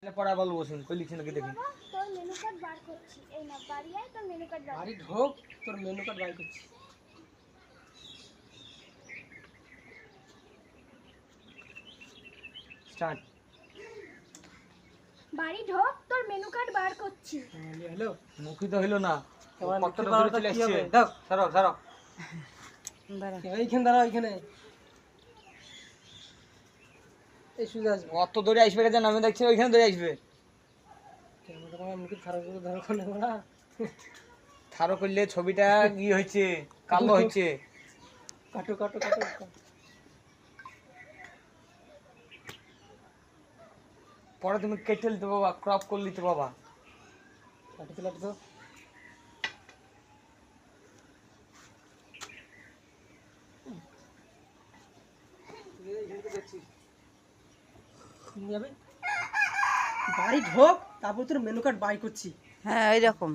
পড়া বল বসুন কই লিখছেন নাকি দেখি। তোর মেনু কার্ড বার করছি। এই না বাড়ি আয়, তোর মেনু কার্ড বার বাড়ি ঢোক, তোর মেনু কার্ড বার করছি। স্টার্ট। বাড়ি ঢোক, তোর মেনু কার্ড বার করছি। হ্যালো, মুখই তো হইলো না। তোমার কতটা লিখতে দূরে পারো তো চলে কি আসছে। হবে? দাও। সরো সরো। এইখানে দাঁড়াও, এইখানে এই সুজা আসবে। অত দূরে আসবে কেন? আমি দেখছি ওইখানে দূরে আসবে। ক্যামেরা তোমার মুখে খারাপ করে ধরো কোনে বড়া। থারো করলে ছবিটা কি হয়েছে, কালো হয়েছে। কাটো কাটো কাটো। পরে তুমি কেটে নিতে বাবা, ক্রপ করে নিতে বাবা। কাটো কাটো তো। বাড়ি ঢোক, তারপর তোর মেনু কার্ড বাই করছি। হ্যাঁ ওই রকম।